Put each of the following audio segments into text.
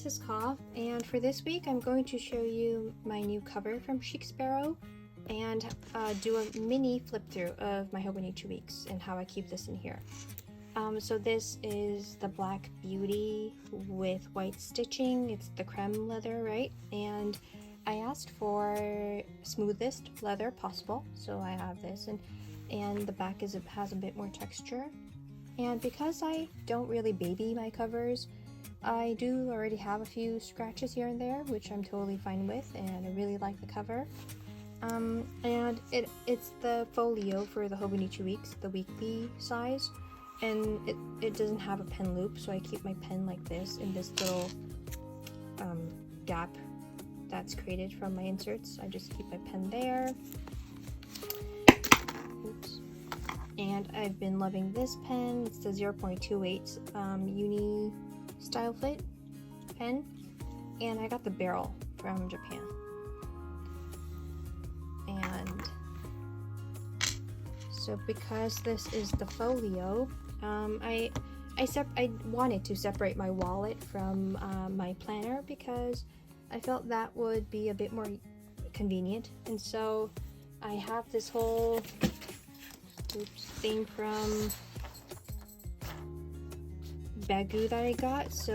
this is Ka, and for this week I'm going to show you my new cover from Chic Sparrow and do a mini flip through of my Hobonichi Weeks and how I keep this in here. So this is the Black Beauty with white stitching. It's the creme leather, right? And I asked for smoothest leather possible, so I have this, and the back has a bit more texture. And because I don't really baby my covers, I do already have a few scratches here and there, which I'm totally fine with, and I really like the cover. And it's the folio for the Hobonichi Weeks, the weekly size, and it doesn't have a pen loop, so I keep my pen like this in this little gap that's created from my inserts. I just keep my pen there. Oops. And I've been loving this pen. It's the 0.28 uni style fit pen, and I got the barrel from Japan. And so because this is the folio, I wanted to separate my wallet from my planner because I felt that would be a bit more convenient. And so I have this whole thing from Bagu that I got. So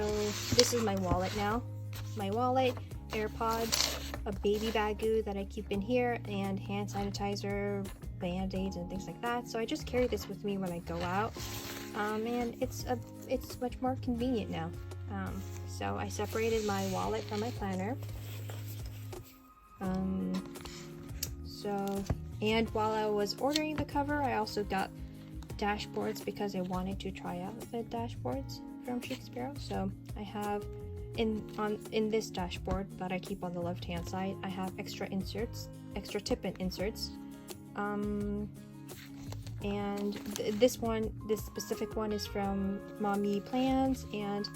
this is my wallet now. My wallet, AirPods, a baby Bagu that I keep in here, and hand sanitizer, band-aids, and things like that. So I just carry this with me when I go out, and it's much more convenient now. So I separated my wallet from my planner. And while I was ordering the cover, I also got dashboards because I wanted to try out the dashboards from Chic Sparrow. So I have in this dashboard that I keep on the left hand side, I have extra inserts, extra tip-in inserts. And this specific one is from MomYePlans, and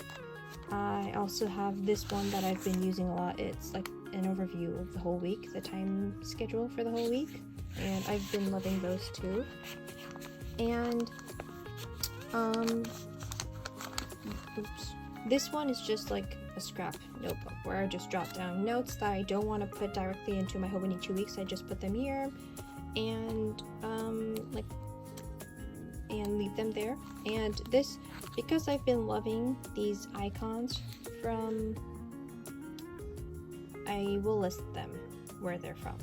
I also have this one that I've been using a lot. It's like an overview of the whole week, the time schedule for the whole week, and I've been loving those too. And this one is just like a scrap notebook where I just jot down notes that I don't want to put directly into my Hobonichi Weeks. I just put them here and and leave them there. And this, because I've been loving these icons from, I will list them where they're from.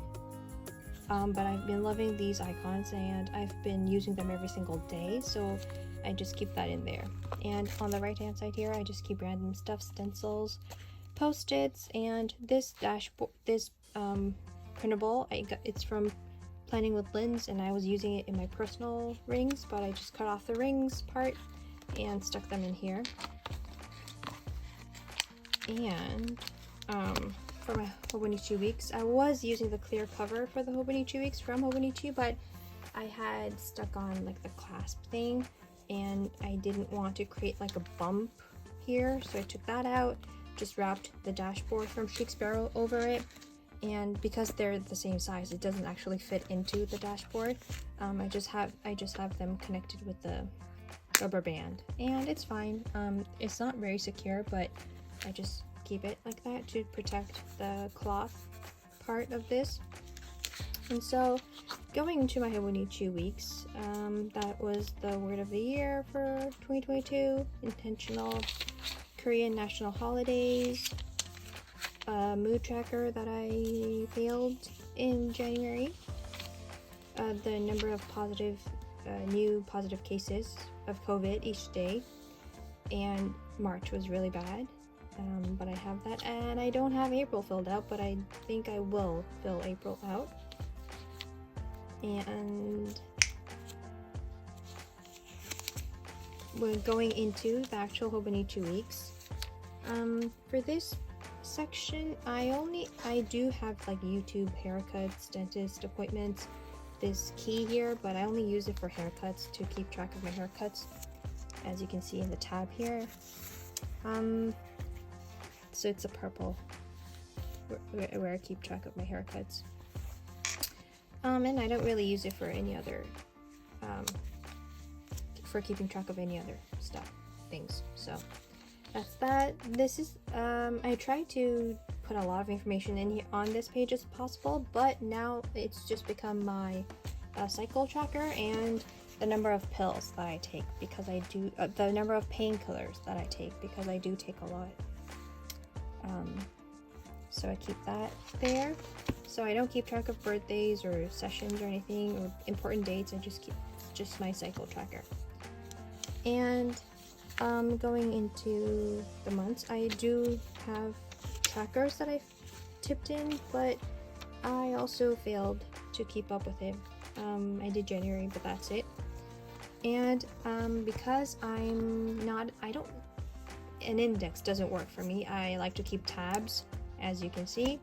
But I've been loving these icons and I've been using them every single day, so I just keep that in there. And on the right hand side here, I just keep random stuff, stencils, post-its, and this dashboard, this printable, it's from Planning with Lens, and I was using it in my personal rings, but I just cut off the rings part and stuck them in here. And for my Hobonichi Weeks, I was using the clear cover for the Hobonichi Weeks from Hobonichi, but I had stuck on like the clasp thing, and I didn't want to create like a bump here, so I took that out, just wrapped the dashboard from Chic Sparrow over it. And because they're the same size, it doesn't actually fit into the dashboard. I just have them connected with the rubber band, and it's fine. It's not very secure, but I just keep it like that to protect the cloth part of this. And so, going into my Hobonichi Weeks, that was the word of the year for 2022, intentional Korean national holidays, mood tracker that I failed in January, the number of new positive cases of COVID each day, and March was really bad, but I have that, and I don't have April filled out, but I think I will fill April out. And we're going into the actual Hobonichi Weeks. For this section, I do have like YouTube haircuts, dentist appointments, this key here, but I only use it for haircuts to keep track of my haircuts, as you can see in the tab here. So it's a purple where I keep track of my haircuts, and I don't really use it for any other for keeping track of any other things. So that's that. This is I tried to put a lot of information in here on this page as possible, but now it's just become my cycle tracker and the number of pills that I take, because I do the number of painkillers that I take, because I do take a lot. So I keep that there. So I don't keep track of birthdays or sessions or anything or important dates. I just keep just my cycle tracker. And going into the months, I do have trackers that I've tipped in, but I also failed to keep up with it. I did January, but that's it. And because an index doesn't work for me. I like to keep tabs, as you can see.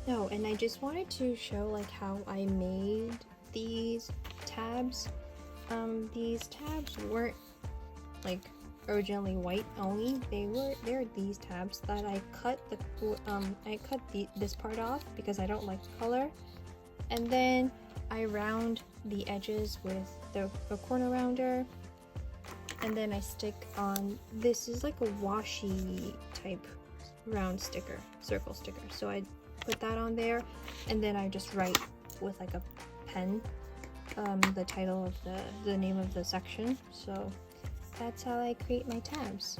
No, and I just wanted to show like how I made these tabs. These tabs weren't like originally white only. They're these tabs that I cut this part off because I don't like the color, and then I round the edges with the corner rounder, and then I stick on, this is like a washi type round sticker, circle sticker. So I put that on there, and then I just write with like a pen the title of the name of the section. So that's how I create my tabs.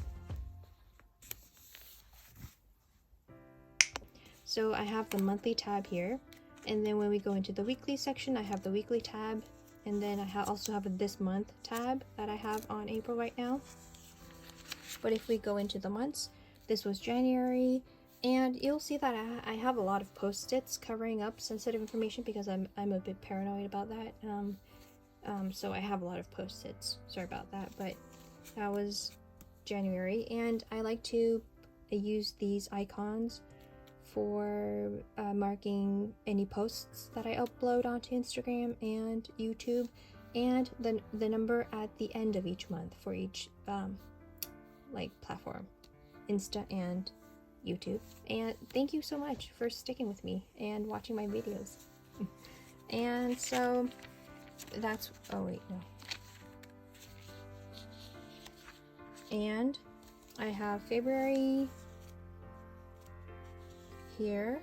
So I have the monthly tab here, and then when we go into the weekly section, I have the weekly tab, and then I also have a this month tab that I have on April right now. But if we go into the months, this was January, and you'll see that I have a lot of post-its covering up sensitive information because I'm a bit paranoid about that. So I have a lot of post-its. Sorry about that, but that was January, and I like to use these icons for marking any posts that I upload onto Instagram and YouTube, and the number at the end of each month for each like platform, Insta and YouTube. And thank you so much for sticking with me and watching my videos. And so that's, oh wait, no. And I have February here.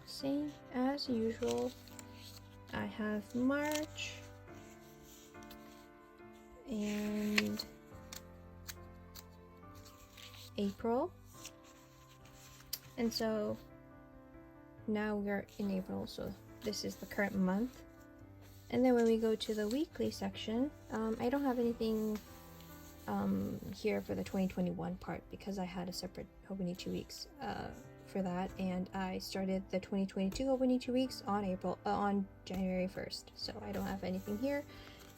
Same as usual. I have March and April. And so now we're in April, so this is the current month. And then when we go to the weekly section, I don't have anything here for the 2021 part because I had a separate Hobonichi Weeks for that, and I started the 2022 Hobonichi Weeks on January 1st, so I don't have anything here.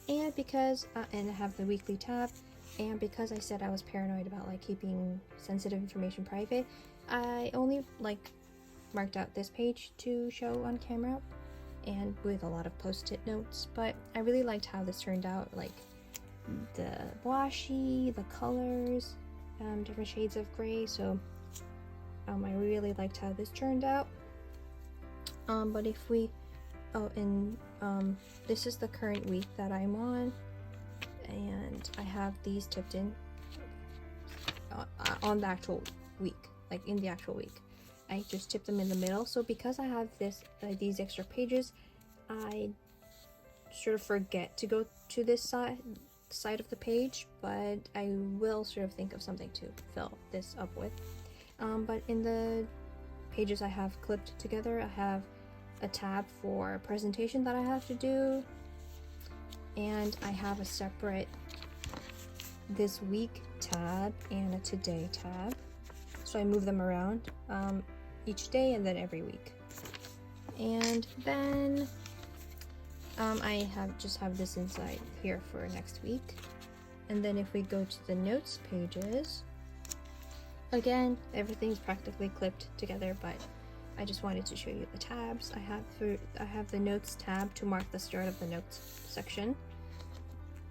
And because and I have the weekly tab, and because I said I was paranoid about like keeping sensitive information private, I only like marked out this page to show on camera and with a lot of post-it notes. But I really liked how this turned out, like the washi, the colors, different shades of gray. So I really liked how this turned out. But if we, this is the current week that I'm on, and I have these tipped in on the actual week, like in the actual week. I just tip them in the middle. So because I have these extra pages, I sort of forget to go to this side of the page, but I will sort of think of something to fill this up with. But in the pages I have clipped together, I have a tab for a presentation that I have to do, and I have a separate this week tab and a today tab. So I move them around each day and then every week. And then I just have this inside here for next week. And then if we go to the notes pages, again, everything's practically clipped together, but I just wanted to show you the tabs. I have the notes tab to mark the start of the notes section.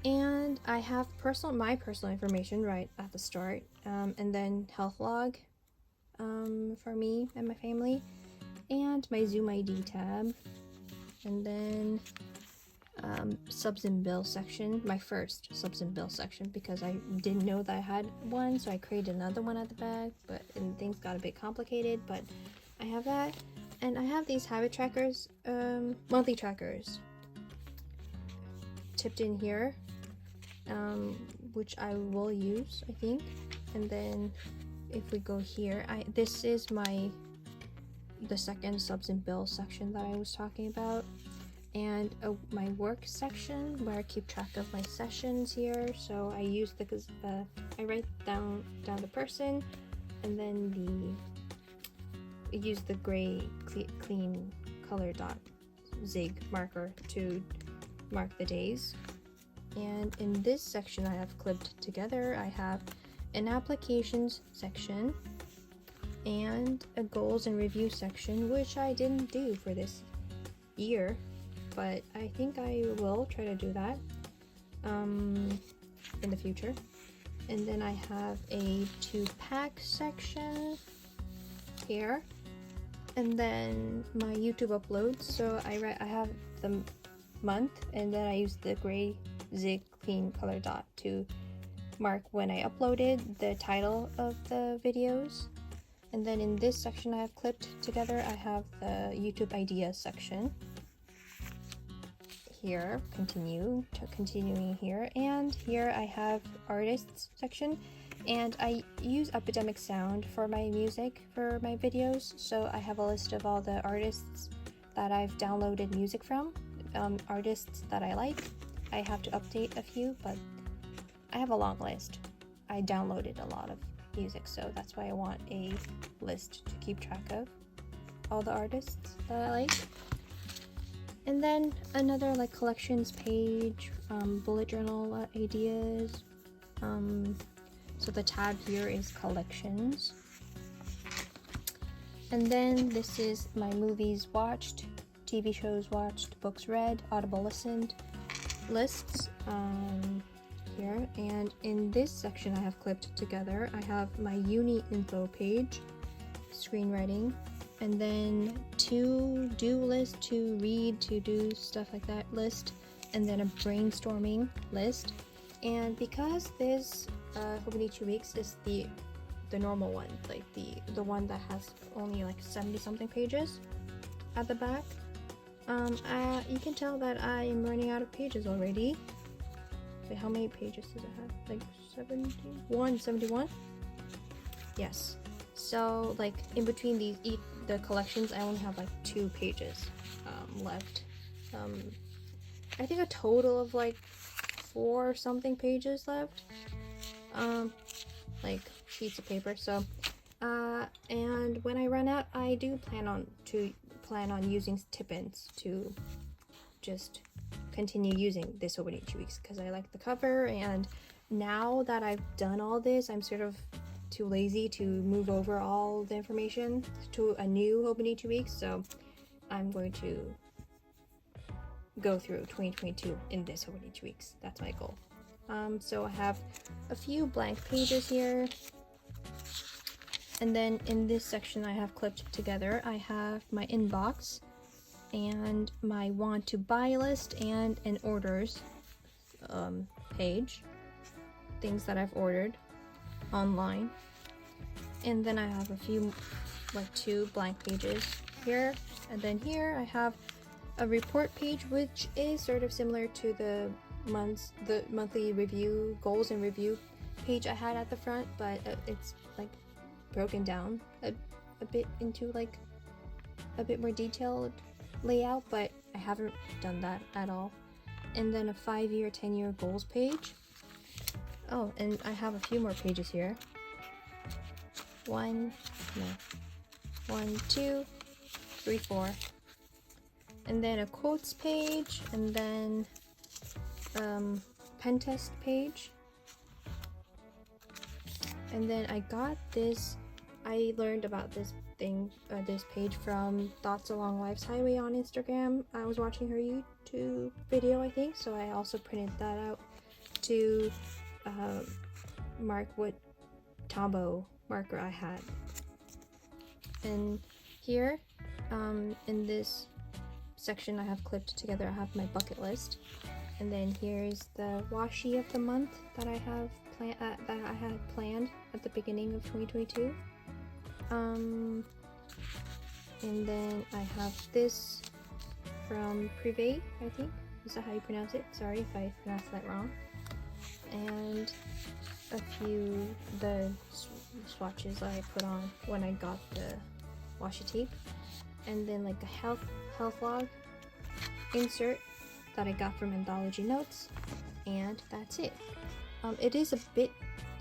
And I have my personal information right at the start, and then health log for me and my family, and my Zoom ID tab, and then subs and bill section, my first subs and bill section, because I didn't know that I had one, so I created another one at the back, and things got a bit complicated, but I have that. And I have these habit trackers, monthly trackers tipped in here, which I will use, I think. And then if we go here, this is the second subs and bills section that I was talking about, and my work section where I keep track of my sessions here. So I use I write down the person, and then use the gray clean color dot zig marker to mark the days. And in this section I have clipped together, I have an applications section and a goals and review section, which I didn't do for this year, but I think I will try to do that in the future. And then I have a to pack section here, and then my YouTube uploads. So I have the month, and then I use the gray zig clean color dot to mark when I uploaded the title of the videos. And then in this section I have clipped together, I have the YouTube ideas section here, continuing here, and here I have artists section. And I use Epidemic Sound for my music for my videos, so I have a list of all the artists that I've downloaded music from, artists that I like. I have to update a few, but I have a long list. I downloaded a lot of music, so that's why I want a list to keep track of all the artists that I like. And then another like collections page, bullet journal ideas. So the tab here is collections. And then this is my movies watched, TV shows watched, books read, Audible listened lists here. And in this section I have clipped together, I have my uni info page, screenwriting, and then to do list, to read, to do stuff like that list, and then a brainstorming list. And because this Hobonichi Weeks is the normal one, like the one that has only like 70 something pages at the back, you can tell that I am running out of pages already. Wait, how many pages does it have? Like 71? Yes. So like in between the collections, I only have like 2 pages left. I think a total of like 4 something pages left, like sheets of paper. So and when I run out, I do plan on using tip-ins to just continue using this Hobonichi Weeks, because I like the cover, and now that I've done all this, I'm sort of too lazy to move over all the information to a new Hobonichi Weeks, so I'm going to go through 2022 in this Hobonichi Weeks. That's my goal. So I have a few blank pages here, and then in this section I have clipped together, I have my inbox and my want to buy list and an orders page, things that I've ordered online. And then I have a few, like 2 blank pages here, and then here I have a report page, which is sort of similar to the monthly review, goals and review page I had at the front, but it's like broken down a bit into like a bit more detailed layout, but I haven't done that at all. And then a 5-year, 10-year goals page. Oh, and I have a few more pages here. 1, 2, 3, 4. And then a quotes page, and then pen test page. And then I learned about this page from Thoughts Along Life's Highway on Instagram. I was watching her YouTube video, I think, so I also printed that out to mark what Tombow marker I had. And here in this section I have clipped together, I have my bucket list, and then here's the washi of the month that I have planned at the beginning of 2022. And then I have this from Privé, I think. Is that how you pronounce it? Sorry if I pronounced that wrong. And a few the swatches I put on when I got the washi tape, and then like a health log insert that I got from AnthologyNotes, and that's it. It is a bit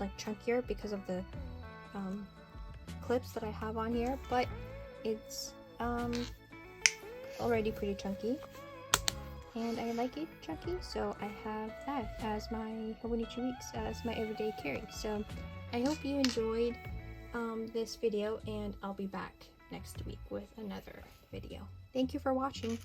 like chunkier because of the clips that I have on here, but it's already pretty chunky, and I like it chunky, so I have that as my Hobonichi Weeks, as my everyday carry. So I hope you enjoyed this video, and I'll be back next week with another video. Thank you for watching.